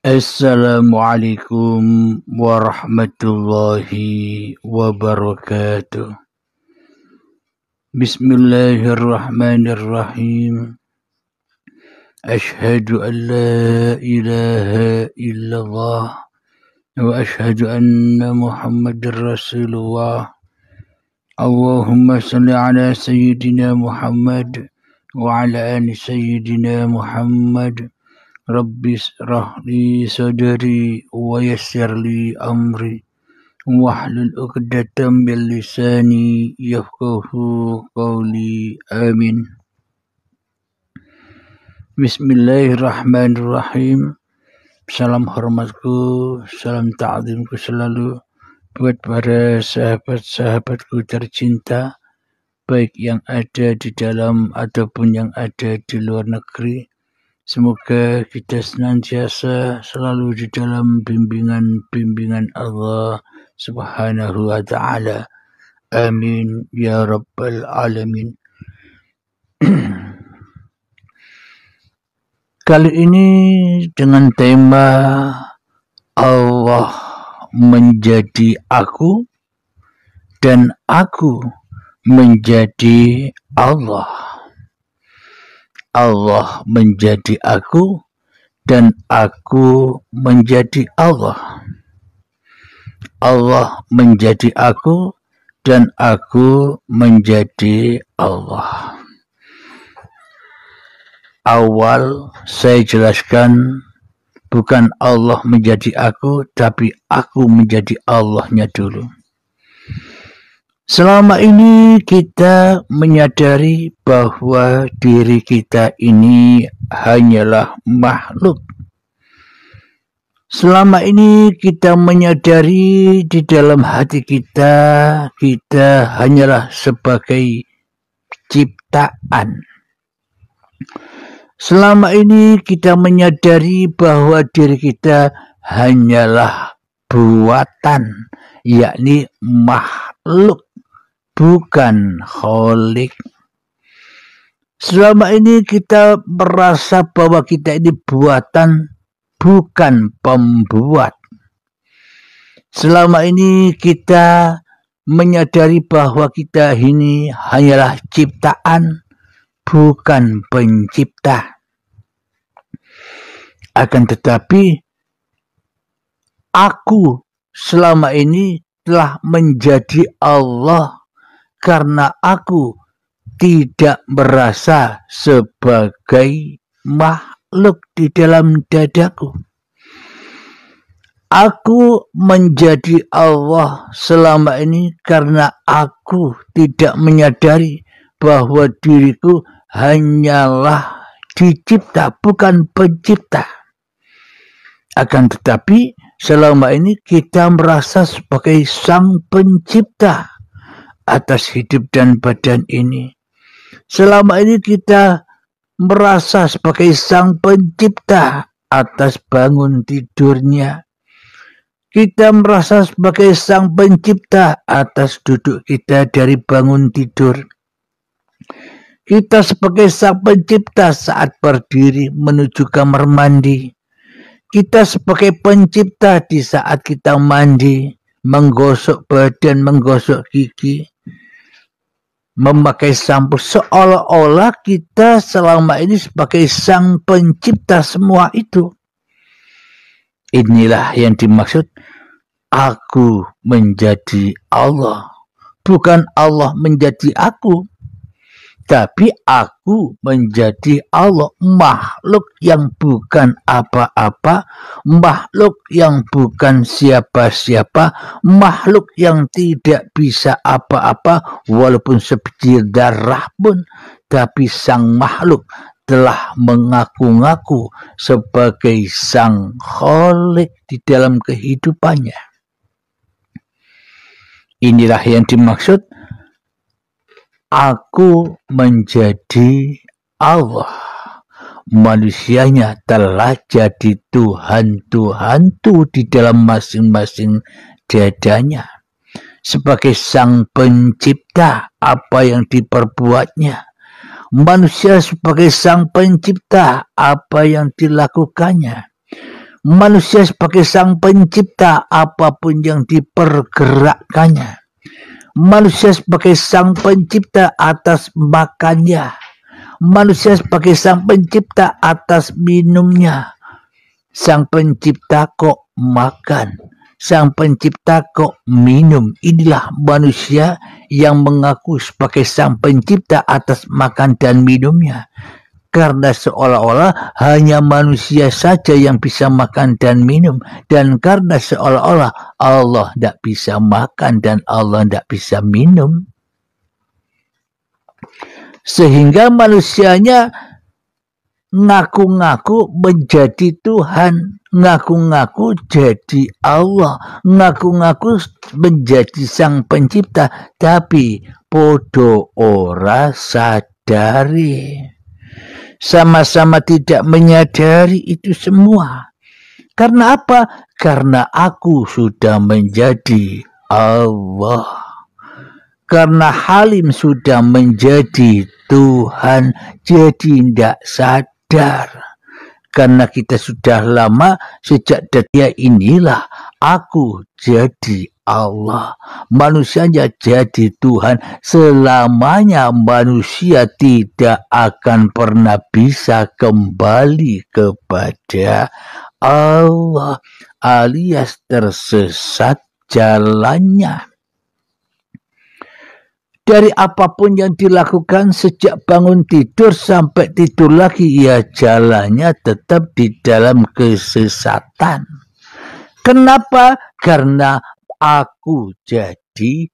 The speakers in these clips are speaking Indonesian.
Assalamualaikum warahmatullahi wabarakatuh. Bismillahirrahmanirrahim. Ashhadu an la ilaha illallah wa ashhadu anna Muhammadar Rasulullah. Allahumma salli ala Sayyidina Muhammad wa ala ali Sayyidina Muhammad. Rabbi shrah li sadri wa yassir li amri wahlul 'uqdatam min lisani yafqahu qawli. Amin. Bismillahirrahmanirrahim. Salam hormatku, salam ta'zimku selalu buat para sahabat-sahabatku tercinta, baik yang ada di dalam ataupun yang ada di luar negeri. Semoga kita senantiasa selalu di dalam bimbingan Allah Subhanahu wa ta'ala. Amin ya rabbal alamin. Kali ini dengan tema Allah menjadi aku dan aku menjadi Allah. Allah menjadi aku dan aku menjadi Allah. Allah menjadi aku dan aku menjadi Allah. Awal saya jelaskan bukan Allah menjadi aku, tapi aku menjadi Allahnya dulu. Selama ini kita menyadari bahwa diri kita ini hanyalah makhluk. Selama ini kita menyadari di dalam hati kita hanyalah sebagai ciptaan. Selama ini kita menyadari bahwa diri kita hanyalah buatan, yakni makhluk, bukan kholik. Selama ini kita merasa bahwa kita ini buatan, bukan pembuat. Selama ini kita menyadari bahwa kita ini hanyalah ciptaan, bukan pencipta. Akan tetapi, aku selama ini telah menjadi Allah karena aku tidak merasa sebagai makhluk di dalam dadaku. Aku menjadi Allah selama ini karena aku tidak menyadari bahwa diriku hanyalah dicipta, bukan pencipta. Akan tetapi, selama ini kita merasa sebagai sang pencipta atas hidup dan badan ini. Selama ini kita merasa sebagai sang pencipta atas bangun tidurnya. Kita merasa sebagai sang pencipta atas duduk kita dari bangun tidur. Kita sebagai sang pencipta saat berdiri menuju kamar mandi. Kita sebagai pencipta di saat kita mandi, menggosok badan, menggosok gigi, memakai sampo, seolah-olah kita selama ini sebagai sang pencipta semua itu. Inilah yang dimaksud aku menjadi Allah. Bukan Allah menjadi aku, tapi aku menjadi Allah, makhluk yang bukan apa-apa, makhluk yang bukan siapa-siapa, makhluk yang tidak bisa apa-apa walaupun sebiji darah pun, tapi sang makhluk telah mengaku-ngaku sebagai sang kholik di dalam kehidupannya. Inilah yang dimaksud aku menjadi Allah. Manusianya telah jadi Tuhan-Tuhantu di dalam masing-masing dadanya. Sebagai sang pencipta, apa yang diperbuatnya. Manusia sebagai sang pencipta, apa yang dilakukannya. Manusia sebagai sang pencipta, apapun yang dipergerakkannya. Manusia sebagai sang pencipta atas makannya. Manusia sebagai sang pencipta atas minumnya. Sang pencipta kok makan, sang pencipta kok minum. Inilah manusia yang mengaku sebagai sang pencipta atas makan dan minumnya. Karena seolah-olah hanya manusia saja yang bisa makan dan minum. Dan karena seolah-olah Allah tidak bisa makan dan Allah tidak bisa minum. Sehingga manusianya ngaku-ngaku menjadi Tuhan. Ngaku-ngaku jadi Allah. Ngaku-ngaku menjadi sang pencipta. Tapi podo ora sadari. Sama-sama tidak menyadari itu semua. Karena apa? Karena aku sudah menjadi Allah. Karena Halim sudah menjadi Tuhan, jadi tidak sadar. Karena kita sudah lama, sejak detik inilah aku jadi Allah. Manusianya jadi Tuhan. Selamanya manusia tidak akan pernah bisa kembali kepada Allah, alias tersesat jalannya. Dari apapun yang dilakukan sejak bangun tidur sampai tidur lagi, ya jalannya tetap di dalam kesesatan. Kenapa? Karena aku jadi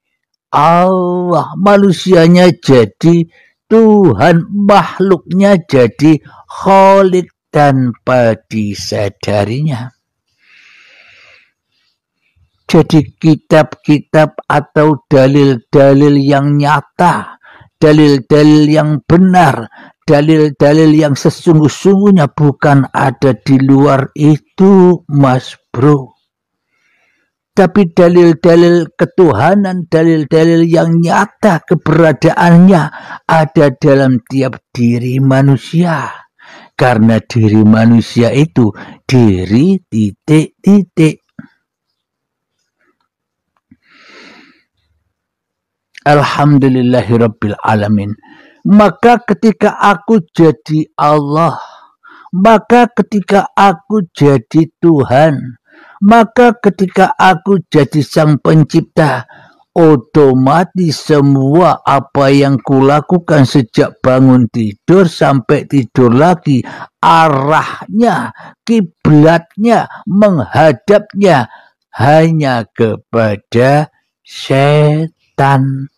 Allah, manusianya jadi Tuhan, makhluknya jadi Khalik tanpa disadarinya. Jadi kitab-kitab atau dalil-dalil yang nyata, dalil-dalil yang benar, dalil-dalil yang sesungguh-sungguhnya bukan ada di luar itu, Mas Bro. Tapi dalil-dalil ketuhanan, dalil-dalil yang nyata keberadaannya ada dalam tiap diri manusia. Karena diri manusia itu diri titik-titik. Alhamdulillahirabbil alamin. Maka ketika aku jadi Allah, maka ketika aku jadi Tuhan, maka ketika aku jadi sang pencipta, otomatis semua apa yang kulakukan sejak bangun tidur sampai tidur lagi, arahnya, kiblatnya, menghadapnya hanya kepada setan.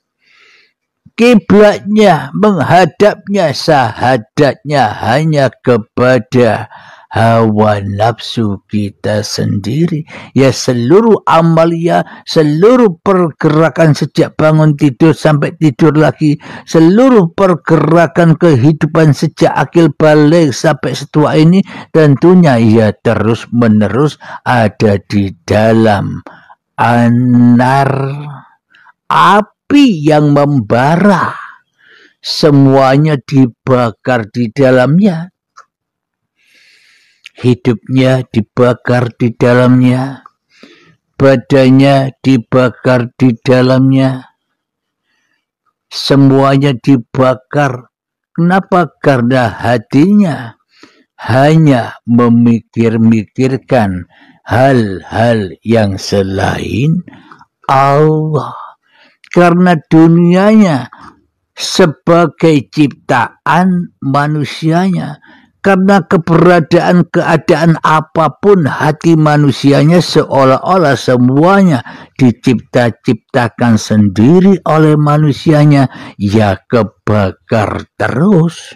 Kiblatnya, menghadapnya, sahadatnya hanya kepada hawa nafsu kita sendiri. Ya, seluruh amalia, seluruh pergerakan sejak bangun tidur sampai tidur lagi, seluruh pergerakan kehidupan sejak akil balik sampai setua ini, tentunya ya terus menerus ada di dalam anar api yang membara, semuanya dibakar di dalamnya. Hidupnya dibakar di dalamnya, badannya dibakar di dalamnya, semuanya dibakar. Kenapa? Karena hatinya hanya memikir-mikirkan hal-hal yang selain Allah. Karena dunianya sebagai ciptaan manusianya, karena keadaan apapun hati manusianya seolah-olah semuanya diciptakan sendiri oleh manusianya, ya kebakar terus.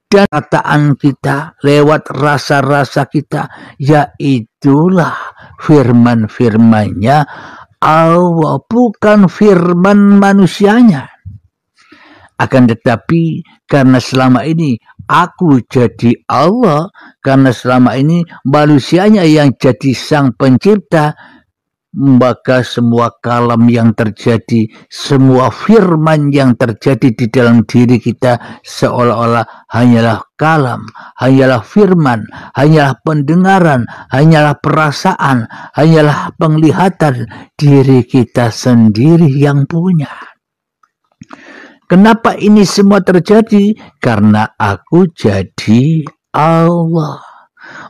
Dan kataan kita lewat rasa-rasa kita, ya itulah firman-firmannya Allah, bukan firman manusianya. Akan tetapi karena selama ini aku jadi Allah, karena selama ini manusianya yang jadi sang pencipta, maka semua kalam yang terjadi, semua firman yang terjadi di dalam diri kita seolah-olah hanyalah kalam, hanyalah firman, hanyalah pendengaran, hanyalah perasaan, hanyalah penglihatan diri kita sendiri yang punya. Kenapa ini semua terjadi? Karena aku jadi Allah.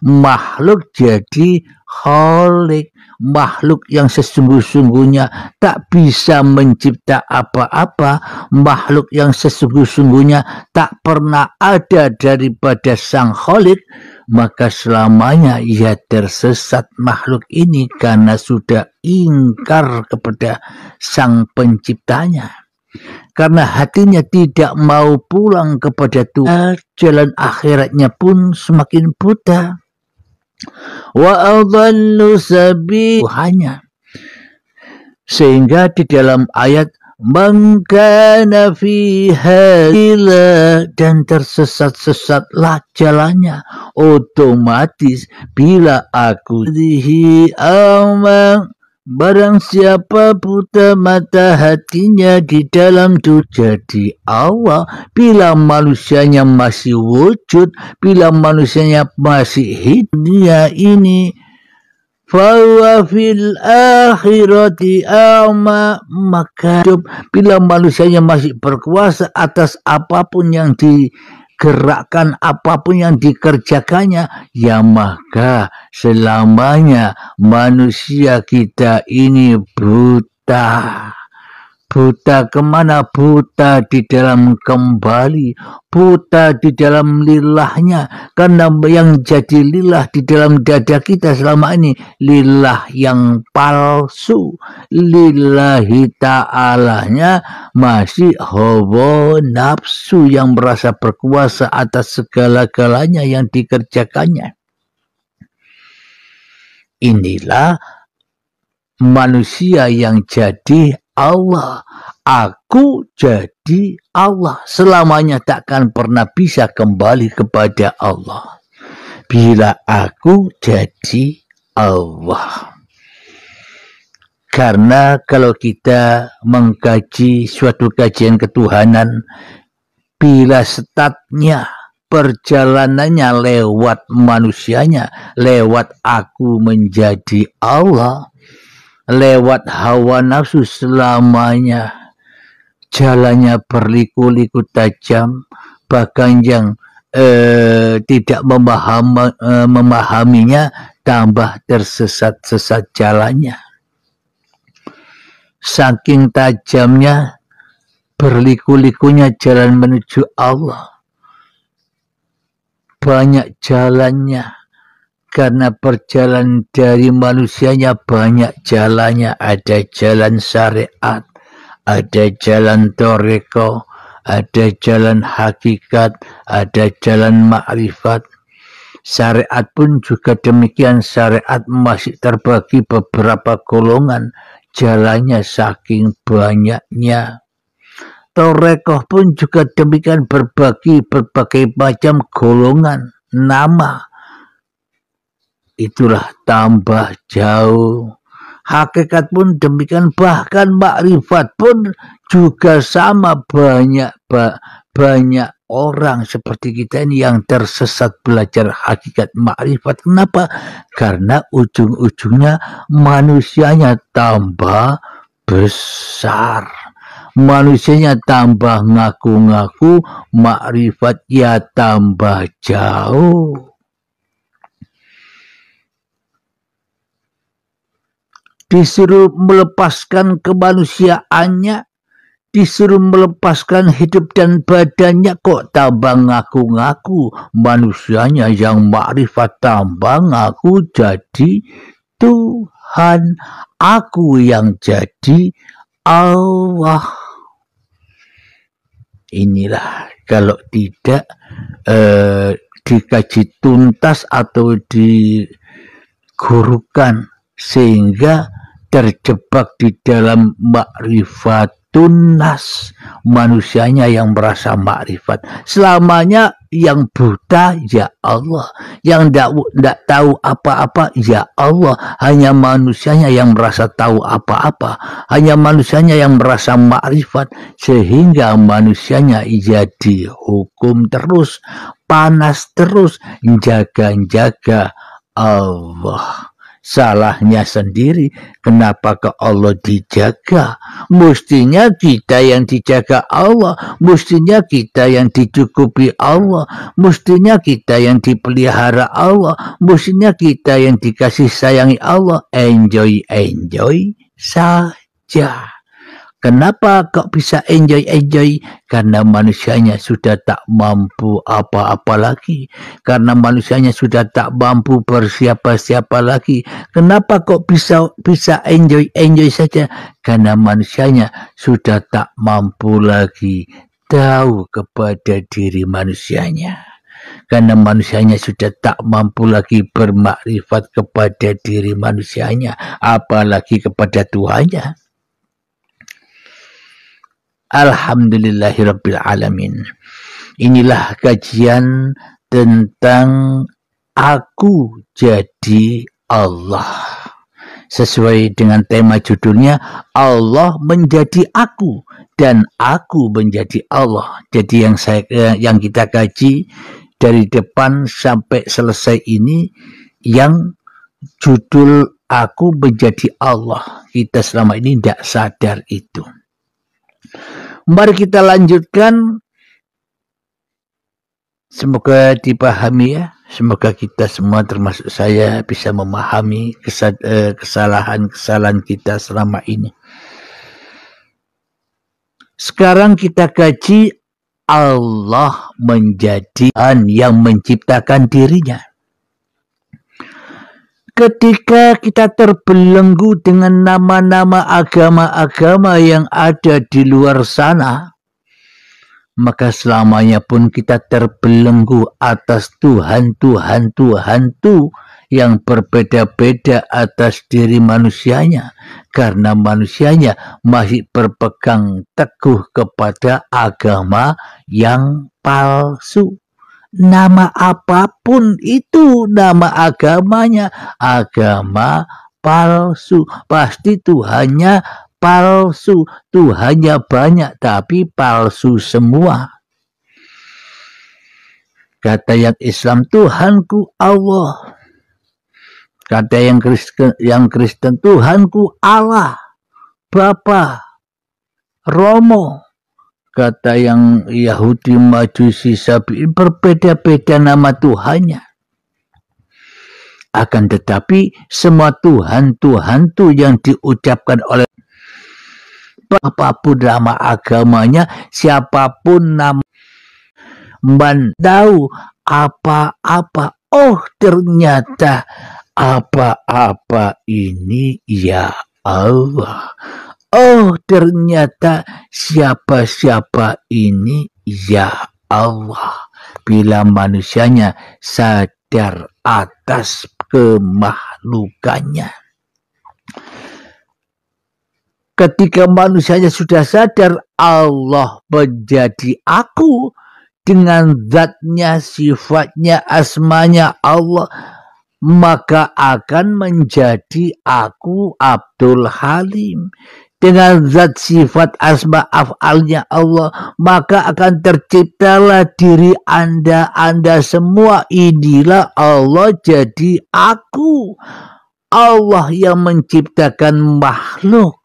Makhluk jadi Khalik. Makhluk yang sesungguh-sungguhnya tak bisa mencipta apa-apa. Makhluk yang sesungguh-sungguhnya tak pernah ada daripada Sang Khalik. Maka selamanya ia tersesat makhluk ini karena sudah ingkar kepada Sang Penciptanya. Karena hatinya tidak mau pulang kepada Tuhan, jalan akhiratnya pun semakin buta. Wa adallu sabiluhanya. Sehingga di dalam ayat man kana fiha ila, dan tersesat-sesatlah jalannya, otomatis bila aku dihi amang. Barang siapa buta mata hatinya di dalam itu jadi Allah. Bila manusianya masih wujud, bila manusianya masih hidup ini, fahuwa fil akhirati a'ma, maka bila manusianya masih berkuasa atas apapun yang digerakkan, apapun yang dikerjakannya, ya maka selamanya manusia kita ini buta. Buta kemana? Buta di dalam kembali, buta di dalam lilahnya. Karena yang jadi lilah di dalam dada kita selama ini, lilah yang palsu. Lillahi ta'alanya masih hawa nafsu yang merasa berkuasa atas segala-galanya yang dikerjakannya. Inilah manusia yang jadi Allah. Aku jadi Allah. Selamanya takkan pernah bisa kembali kepada Allah bila aku jadi Allah. Karena kalau kita mengkaji suatu kajian ketuhanan, bila startnya perjalanannya lewat manusianya, lewat aku menjadi Allah, lewat hawa nafsu, selamanya jalannya berliku-liku tajam. Bahkan yang tidak memahaminya tambah tersesat-sesat jalannya. Saking tajamnya, berliku-likunya jalan menuju Allah. Banyak jalannya. Karena perjalanan dari manusianya banyak jalannya. Ada jalan syariat, ada jalan thariqah, ada jalan hakikat, ada jalan ma'rifat. Syariat pun juga demikian. Syariat masih terbagi beberapa golongan. Jalannya saking banyaknya. Thariqah pun juga demikian, berbagi berbagai macam golongan, nama. Itulah tambah jauh. Hakikat pun demikian, bahkan makrifat pun juga sama. Banyak orang seperti kita ini yang tersesat belajar hakikat makrifat. Kenapa? Karena ujung-ujungnya manusianya tambah besar. Manusianya tambah ngaku-ngaku, makrifat ya tambah jauh. Disuruh melepaskan kemanusiaannya, disuruh melepaskan hidup dan badannya, kok tambah ngaku-ngaku. Manusianya yang makrifat tambah ngaku jadi Tuhan. Aku yang jadi Allah. Inilah kalau tidak dikaji tuntas atau digurukan, sehingga terjebak di dalam makrifat nas, manusianya yang merasa makrifat. Selamanya yang buta ya Allah, yang tidak tahu apa-apa ya Allah. Hanya manusianya yang merasa tahu apa-apa, hanya manusianya yang merasa makrifat, sehingga manusianya jadi hukum terus, panas terus, jaga-jaga Allah. Salahnya sendiri, kenapa ke Allah dijaga? Mestinya kita yang dijaga Allah, mestinya kita yang dicukupi Allah, mestinya kita yang dipelihara Allah, mestinya kita yang dikasih sayangi Allah. Enjoy saja. Kenapa kok bisa enjoy? Karena manusianya sudah tak mampu apa-apa lagi. Karena manusianya sudah tak mampu bersiapa-siapa lagi. Kenapa kok bisa enjoy saja? Karena manusianya sudah tak mampu lagi tahu kepada diri manusianya. Karena manusianya sudah tak mampu lagi bermakrifat kepada diri manusianya, apalagi kepada Tuhannya. Alhamdulillahirabbil alamin. Inilah kajian tentang aku jadi Allah. Sesuai dengan tema judulnya, Allah menjadi aku dan aku menjadi Allah. Jadi yang kita kaji dari depan sampai selesai ini yang judul aku menjadi Allah. Kita selama ini tidak sadar itu. Mari kita lanjutkan. Semoga dipahami ya. Semoga kita semua termasuk saya bisa memahami kesalahan-kesalahan kita selama ini. Sekarang kita kaji Allah menjadi yang menciptakan dirinya. Ketika kita terbelenggu dengan nama-nama agama-agama yang ada di luar sana, maka selamanya pun kita terbelenggu atas Tuhan yang berbeda-beda atas diri manusianya, karena manusianya masih berpegang teguh kepada agama yang palsu. Nama apapun itu nama agamanya, agama palsu. Pasti Tuhannya palsu, Tuhannya banyak tapi palsu semua. Kata yang Islam, Tuhanku Allah. Kata yang Kristen, Tuhanku Allah, Bapa, Romo. Kata yang Yahudi, Majusi, Sabi'in, berbeda-beda nama Tuhannya. Akan tetapi semua Tuhan yang diucapkan oleh apapun nama agamanya, siapapun nama, tahu apa-apa. Oh, ternyata apa-apa ini ya Allah. Oh, ternyata siapa-siapa ini ya Allah. Bila manusianya sadar atas kemakhlukannya. Ketika manusianya sudah sadar Allah menjadi aku dengan zatnya, sifatnya, asmanya Allah, maka akan menjadi aku Abdul Halim. Dengan zat sifat asma af'alnya Allah, maka akan terciptalah diri Anda semua. Inilah Allah jadi aku. Allah yang menciptakan makhluk.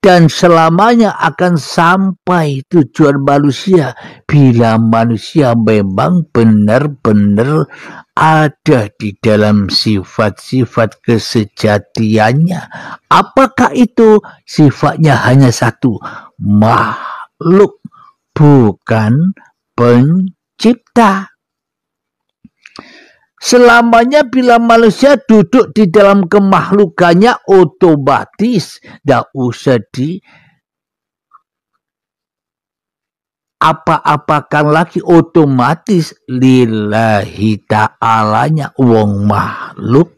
Dan selamanya akan sampai tujuan manusia bila manusia memang benar-benar ada di dalam sifat-sifat kesejatiannya. Apakah itu? Sifatnya hanya satu, makhluk, bukan pencipta. Selamanya bila manusia duduk di dalam kemakhlukannya, otomatis tidak usah apa-apakan lagi, otomatis lillahi ta'alanya wong makhluk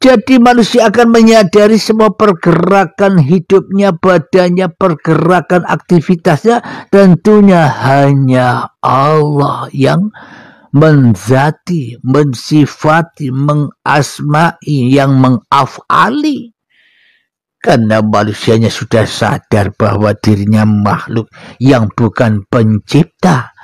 Jadi manusia akan menyadari semua pergerakan hidupnya, badannya, pergerakan aktivitasnya tentunya hanya Allah yang menzati, mensifati, mengasmai, yang mengafali. Karena manusianya sudah sadar bahwa dirinya makhluk yang bukan pencipta,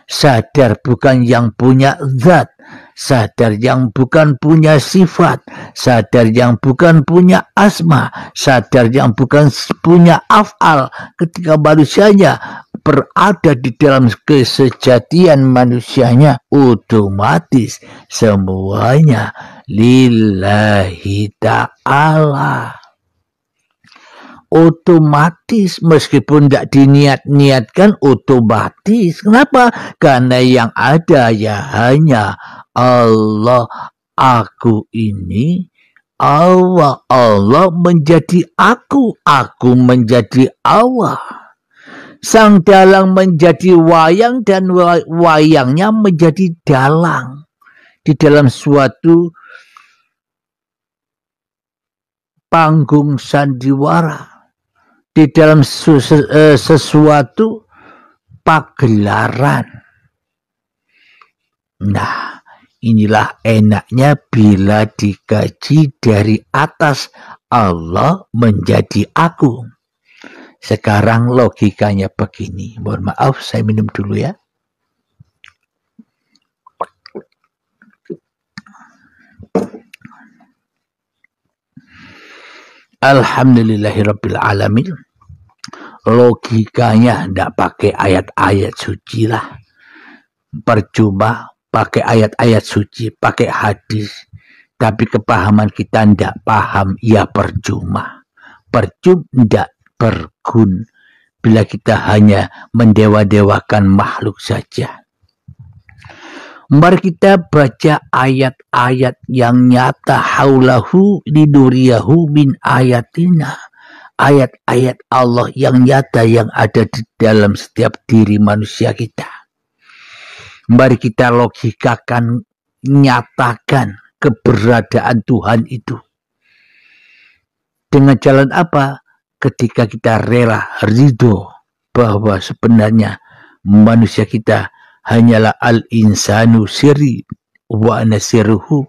sadar bukan yang punya zat, sadar yang bukan punya sifat, sadar yang bukan punya asma, sadar yang bukan punya af'al. Ketika manusianya berada di dalam kesejatian manusianya, otomatis semuanya lillahi ta'ala. Otomatis, meskipun tidak diniat-niatkan, otomatis. Kenapa? Karena yang ada ya hanya Allah. Aku ini Allah, Allah menjadi aku menjadi Allah. Sang dalang menjadi wayang dan wayangnya menjadi dalang. Di dalam suatu panggung sandiwara, di dalam sesuatu pagelaran. Nah, inilah enaknya bila dikaji dari atas, Allah menjadi aku. Sekarang logikanya begini. Mohon maaf, saya minum dulu ya. Alhamdulillahirabbil alamin. Logikanya tidak pakai ayat-ayat suci lah. Percuma pakai ayat-ayat suci, pakai hadis. Tapi kepahaman kita tidak paham, ya percuma. Percuma tidak bergun bila kita hanya mendewa-dewakan makhluk saja. Mari kita baca ayat-ayat yang nyata, haulahu liduriyahu min ayatina. Ayat-ayat Allah yang nyata yang ada di dalam setiap diri manusia kita. Mari kita logikakan, nyatakan keberadaan Tuhan itu. Dengan jalan apa? Ketika kita rela, ridho bahwa sebenarnya manusia kita hanyalah al-insanu siri wa nasiruhu.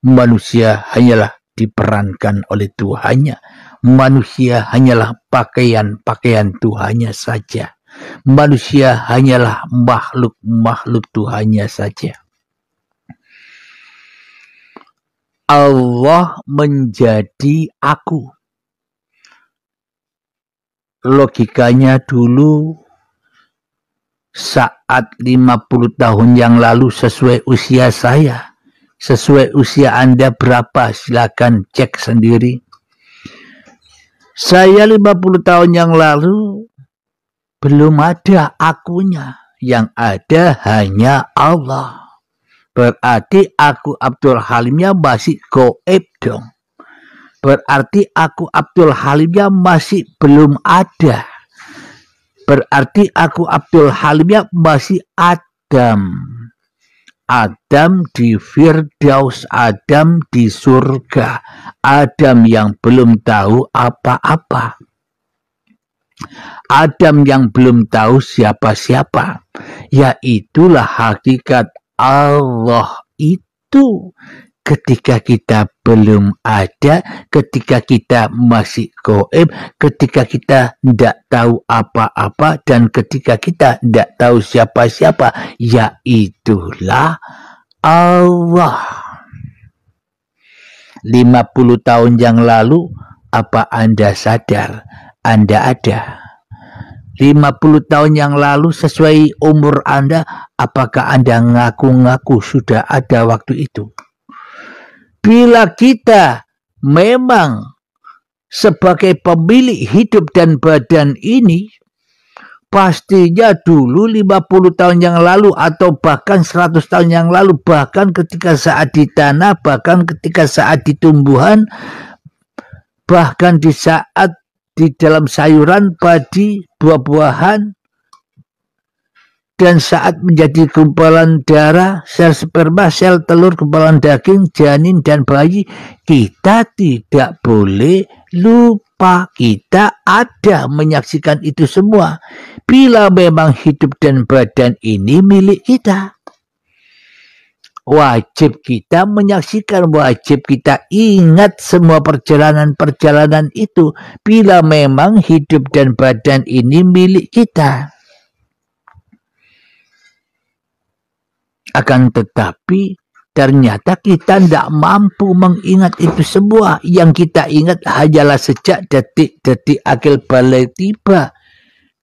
Manusia hanyalah diperankan oleh Tuhannya. Manusia hanyalah pakaian-pakaian Tuhannya saja. Manusia hanyalah makhluk-makhluk Tuhannya saja. Allah menjadi aku. Logikanya dulu saat 50 tahun yang lalu sesuai usia saya. Sesuai usia Anda berapa? Silakan cek sendiri. Saya 50 tahun yang lalu belum ada akunya. Yang ada hanya Allah. Berarti aku Abdul Halimnya masih goib dong. Berarti aku Abdul Halimnya masih belum ada. Berarti aku Abdul Halimnya masih Adam. Adam di Firdaus, Adam di surga. Adam yang belum tahu apa-apa. Adam yang belum tahu siapa-siapa. Ya itulah hakikat Allah itu. Ketika kita belum ada, ketika kita masih goib, ketika kita tidak tahu apa-apa, dan ketika kita tidak tahu siapa-siapa, ya itulah Allah. 50 tahun yang lalu, apa Anda sadar Anda ada? 50 tahun yang lalu sesuai umur Anda, apakah Anda ngaku-ngaku sudah ada waktu itu? Bila kita memang sebagai pemilik hidup dan badan ini, pastinya dulu 50 tahun yang lalu atau bahkan 100 tahun yang lalu, bahkan ketika saat di tanah, bahkan ketika saat di tumbuhan, bahkan di saat di dalam sayuran, padi, buah-buahan, Dan saat menjadi gumpalan darah, sel sperma, sel telur, gumpalan daging, janin, dan bayi, kita tidak boleh lupa. Kita ada menyaksikan itu semua. Bila memang hidup dan badan ini milik kita, wajib kita menyaksikan, wajib kita ingat semua perjalanan-perjalanan itu. Bila memang hidup dan badan ini milik kita. Akan tetapi ternyata kita tidak mampu mengingat itu semua. Yang kita ingat hanyalah sejak detik-detik akil balik tiba.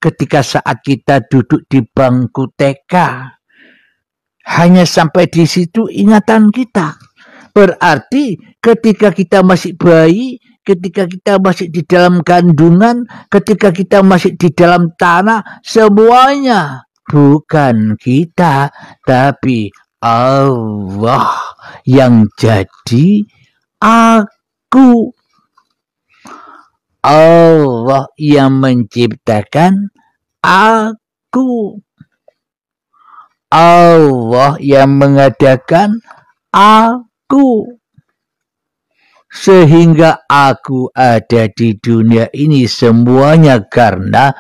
Ketika saat kita duduk di bangku TK. Hanya sampai di situ ingatan kita. Berarti ketika kita masih bayi, ketika kita masih di dalam kandungan, ketika kita masih di dalam tanah, semuanya bukan kita, tapi Allah yang jadi aku. Allah yang menciptakan aku. Allah yang mengadakan aku. Sehingga aku ada di dunia ini semuanya karena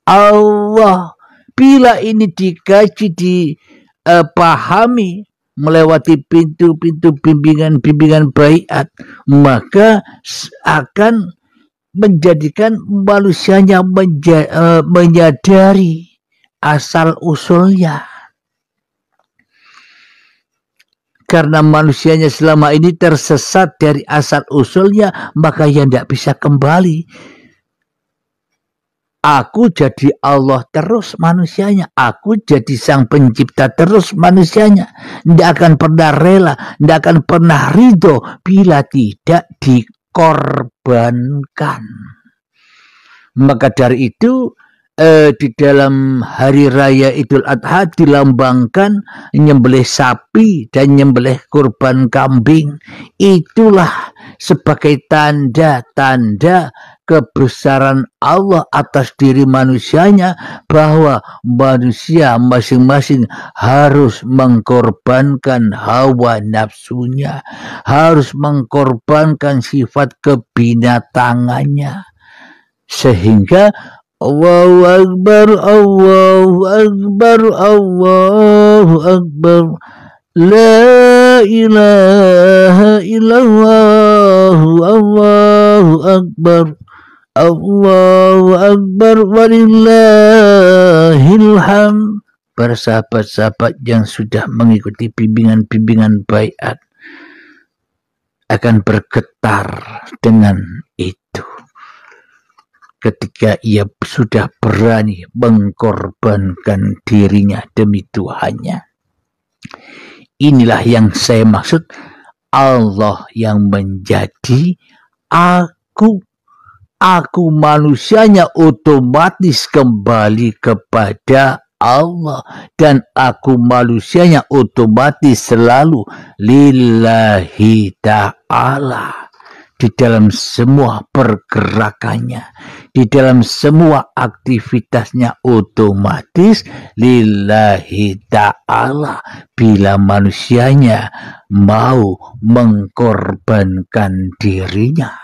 Allah. Bila ini dikaji, dipahami, melewati pintu-pintu bimbingan-bimbingan baiat, maka akan menjadikan manusianya menyadari asal-usulnya. Karena manusianya selama ini tersesat dari asal-usulnya, maka yang tidak bisa kembali. Aku jadi Allah terus manusianya. Aku jadi sang pencipta terus manusianya. Tidak akan pernah rela, tidak akan pernah ridho bila tidak dikorbankan. Maka dari itu di dalam hari raya Idul Adha dilambangkan nyembelih sapi dan nyembelih kurban kambing. Itulah sebagai tanda-tanda kebesaran Allah atas diri manusianya, bahwa manusia masing-masing harus mengkorbankan hawa nafsunya, harus mengkorbankan sifat kebinatangannya, sehingga Allahu Akbar, Allahu Akbar, Allahu Akbar, La ilaha illallah, Allahu Akbar, Allahu Akbar, walillahil hamd. Para sahabat-sahabat yang sudah mengikuti bimbingan-bimbingan baiat akan bergetar dengan itu. Ketika ia sudah berani mengkorbankan dirinya demi Tuhannya. Inilah yang saya maksud, Allah yang menjadi aku. Aku manusianya otomatis kembali kepada Allah. Dan aku manusianya otomatis selalu lillahi ta'ala. Di dalam semua pergerakannya, di dalam semua aktivitasnya otomatis lillahi ta'ala. Bila manusianya mau mengkorbankan dirinya.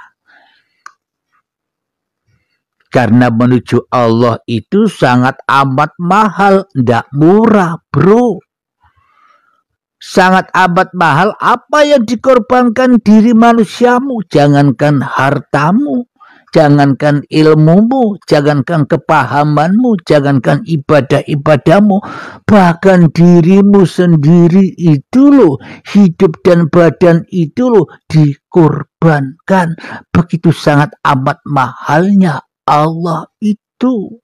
Karena menuju Allah itu sangat amat mahal, tidak murah bro. Sangat amat mahal. Apa yang dikorbankan diri manusiamu? Jangankan hartamu, jangankan ilmumu, jangankan kepahamanmu, jangankan ibadah-ibadahmu, bahkan dirimu sendiri itu loh, hidup dan badan itu loh dikorbankan. Begitu sangat amat mahalnya Allah itu.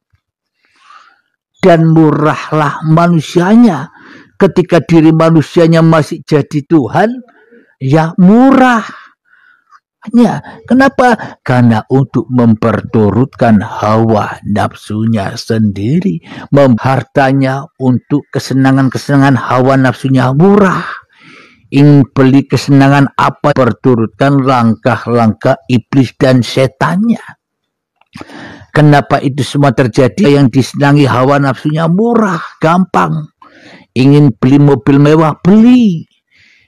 Dan murahlah manusianya. Ketika diri manusianya masih jadi Tuhan, ya murah. Kenapa? Karena untuk memperturutkan hawa nafsunya sendiri. Hartanya untuk kesenangan-kesenangan hawa nafsunya murah. Ingin beli kesenangan apa, perturutkan langkah-langkah iblis dan setannya. Kenapa itu semua terjadi? Yang disenangi hawa nafsunya murah, gampang. Ingin beli mobil mewah, beli.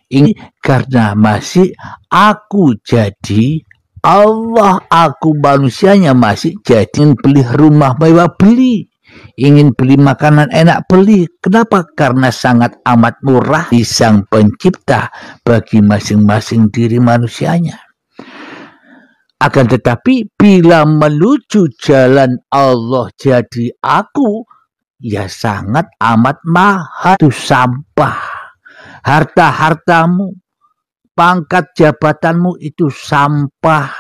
Ingin karena masih aku jadi Allah, aku manusianya masih jadi. Ingin beli rumah mewah, beli. Ingin beli makanan enak, beli. Kenapa? Karena sangat amat murah di Sang Pencipta bagi masing-masing diri manusianya. Akan tetapi bila menuju jalan Allah jadi aku, ya sangat amat mahal. Itu sampah. Harta-hartamu, pangkat jabatanmu itu sampah.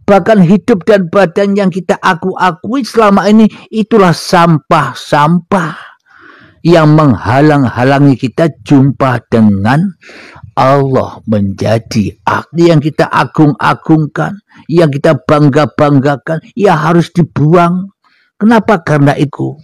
Bahkan hidup dan badan yang kita akui selama ini itulah sampah-sampah yang menghalang-halangi kita jumpa dengan Allah menjadi yang kita agung-agungkan, yang kita bangga-banggakan, ya harus dibuang. Kenapa? Karena itu.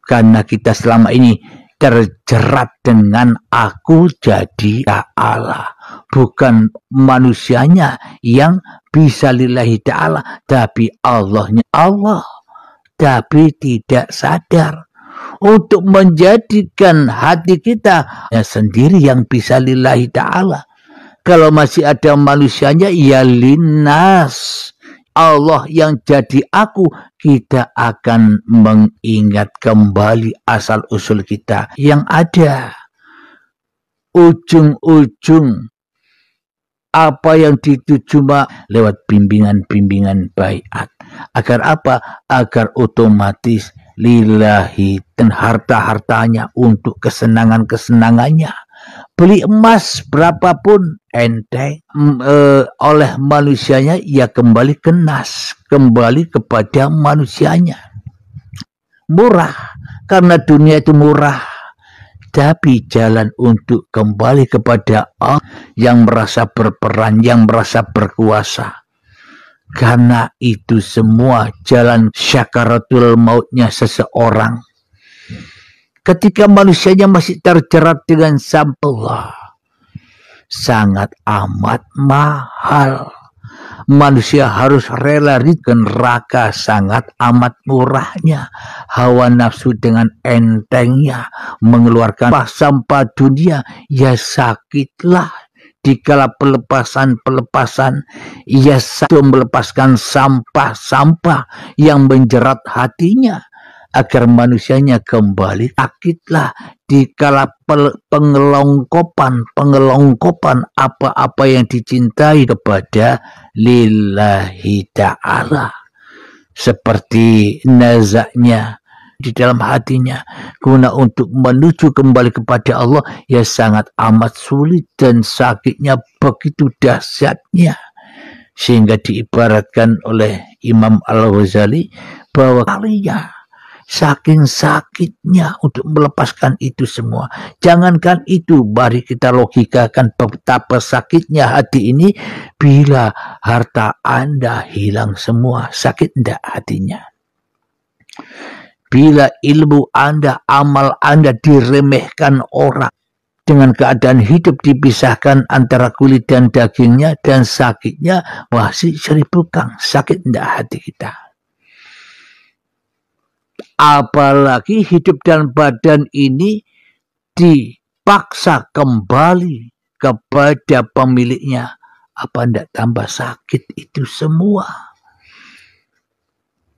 Karena kita selama ini terjerat dengan aku jadi Allah. Bukan manusianya yang bisa lillahi ta'ala, tapi Allahnya Allah. Tapi tidak sadar. Untuk menjadikan hati kita ya sendiri yang bisa lillahi ta'ala. Kalau masih ada manusianya ya linnas. Allah yang jadi aku, kita akan mengingat kembali asal usul kita yang ada. Ujung-ujung apa yang dituju lewat bimbingan-bimbingan baiat. Agar apa? Agar otomatis lillahi dan harta-hartanya untuk kesenangan-kesenangannya. Beli emas berapapun enteng oleh manusianya, ya kembali ke nas, kembali kepada manusianya. Murah, karena dunia itu murah. Tapi jalan untuk kembali kepada Allah yang merasa berperan, yang merasa berkuasa. Karena itu semua jalan syakaratul mautnya seseorang. Ketika manusianya masih terjerat dengan sampah, sangat amat mahal. Manusia harus rela ke neraka, sangat amat murahnya. Hawa nafsu dengan entengnya mengeluarkan sampah dunia, ya sakitlah. Dikala pelepasan, ia satu melepaskan sampah-sampah yang menjerat hatinya. Agar manusianya kembali sakitlah. Dikala pengelongkopan apa-apa yang dicintai kepada lillahi ta'ala. Seperti nazaknya di dalam hatinya guna untuk menuju kembali kepada Allah, ya sangat amat sulit dan sakitnya begitu dahsyatnya, sehingga diibaratkan oleh Imam Al-Ghazali bahwa kalinya saking sakitnya untuk melepaskan itu semua. Jangankan itu, mari kita logikakan betapa sakitnya hati ini bila harta Anda hilang semua. Sakit enggak hatinya? Bila ilmu Anda, amal Anda diremehkan orang, dengan keadaan hidup dipisahkan antara kulit dan dagingnya, dan sakitnya masih 1000 kang. Sakit enggak hati kita? Apalagi hidup dan badan ini dipaksa kembali kepada pemiliknya. Apa enggak tambah sakit itu semua?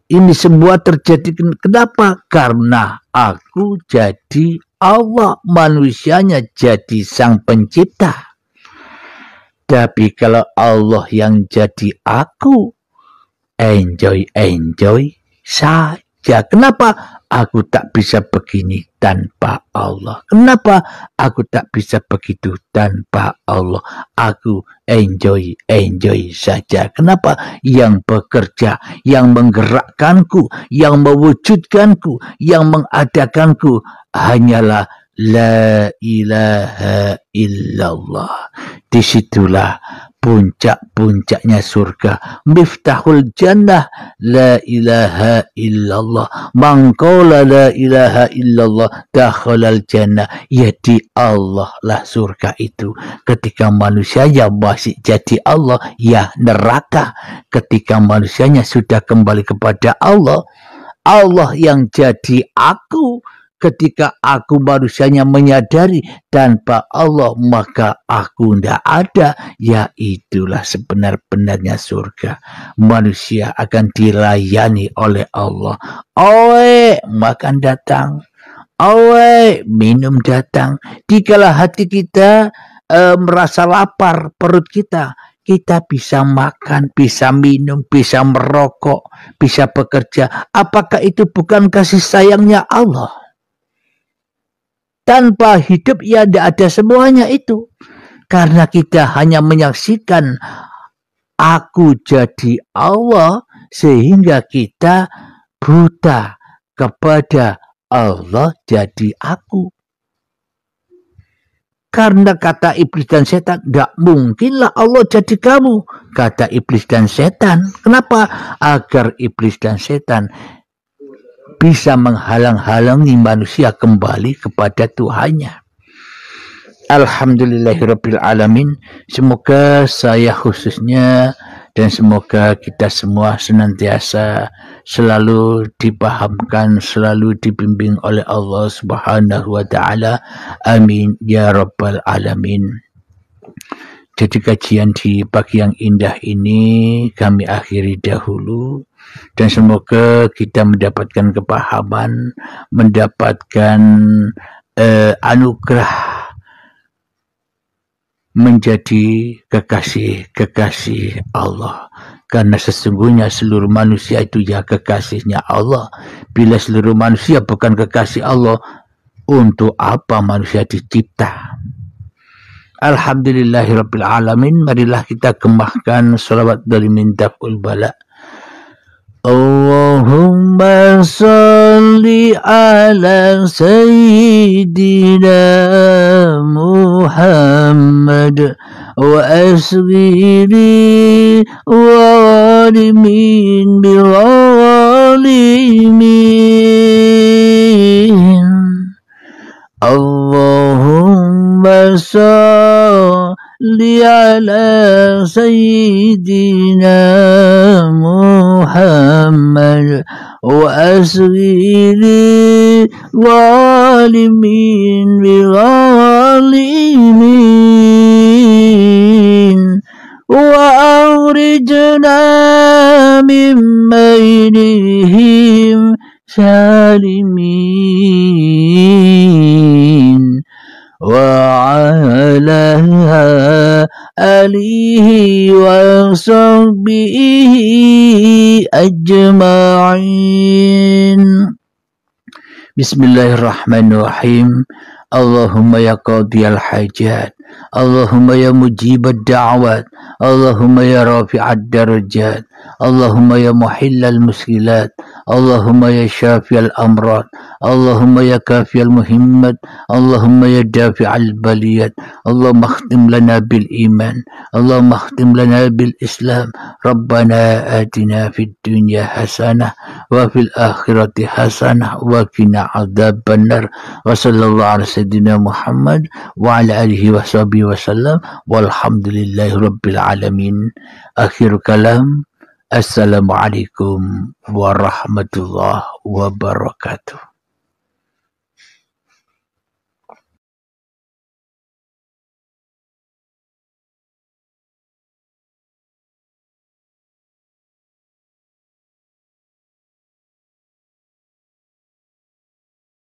Ini semua terjadi kenapa? Karena aku jadi Allah, manusianya jadi Sang Pencipta. Tapi kalau Allah yang jadi aku, enjoy saja. Kenapa? Aku tak bisa begini tanpa Allah. Kenapa? Aku tak bisa begitu tanpa Allah. Aku enjoy saja. Kenapa? Yang bekerja, yang menggerakkanku, yang mewujudkanku, yang mengadakanku hanyalah la ilaha illallah. Disitulah puncak-puncaknya surga. Miftahul jannah la ilaha illallah. Man qala la ilaha illallah dakhalal jannah. Ya di Allah lah surga itu. Ketika manusianya masih jadi Allah, ya neraka. Ketika manusianya sudah kembali kepada Allah, Allah yang jadi aku. Ketika aku manusianya menyadari tanpa Allah maka aku tidak ada, ya itulah sebenar-benarnya surga. Manusia akan dilayani oleh Allah. Oe, makan datang. Oe, minum datang. Dikala hati kita merasa lapar perut kita bisa makan, bisa minum, bisa merokok, bisa bekerja. Apakah itu bukan kasih sayangnya Allah? Tanpa hidup ya tidak ada semuanya itu. Karena kita hanya menyaksikan aku jadi Allah sehingga kita buta kepada Allah jadi aku. Karena kata iblis dan setan, tidak mungkinlah Allah jadi kamu. Kata iblis dan setan. Kenapa? Agar iblis dan setan bisa menghalang-halangi manusia kembali kepada Tuhannya. Alhamdulillahirabbil alamin. Semoga saya khususnya dan semoga kita semua senantiasa selalu dipahamkan, selalu dibimbing oleh Allah Subhanahu wa taala. Amin ya rabbal alamin. Jadi kajian di pagi yang indah ini kami akhiri dahulu. Dan semoga kita mendapatkan kepahaman, mendapatkan anugerah menjadi kekasih-kekasih Allah. Karena sesungguhnya seluruh manusia itu ya kekasihnya Allah. Bila seluruh manusia bukan kekasih Allah, untuk apa manusia dicipta? Alhamdulillahirabbil alamin. Marilah kita gemahkan salawat dari Mintaqul Bala. Allahumma salli ala Sayyidina Muhammad wa asghiri wa alimin bil alimin. Allahumma salli ala Sayyidina Muhammad wa asghiri zalimin bighalimin wa akhrijna min bainihim salimin wa ala alihi wa sahbihi ajma'in. Bismillahirrahmanirrahim. Allahumma ya qadiyal hajat, Allahumma ya mujibad da'wat, Allahumma ya rafi'ad darajat, Allahumma ya muhillal muskilat, Allahumma ya syafiyal amrat, Allahumma ya kafiyal muhimmat, Allahumma ya dafi'al baliyat. Allahumma akhtim lana bil iman, Allahumma akhtim lana bil islam. Rabbana atina fid dunya hasanah wa fil akhirati hasanah wa qina adzabannar. Wa sallallahu ala sayyidina Muhammad wa ala alihi wa sahbihi wasallam walhamdulillahi rabbil alamin. Akhir kalam. Assalamualaikum warahmatullahi wabarakatuh.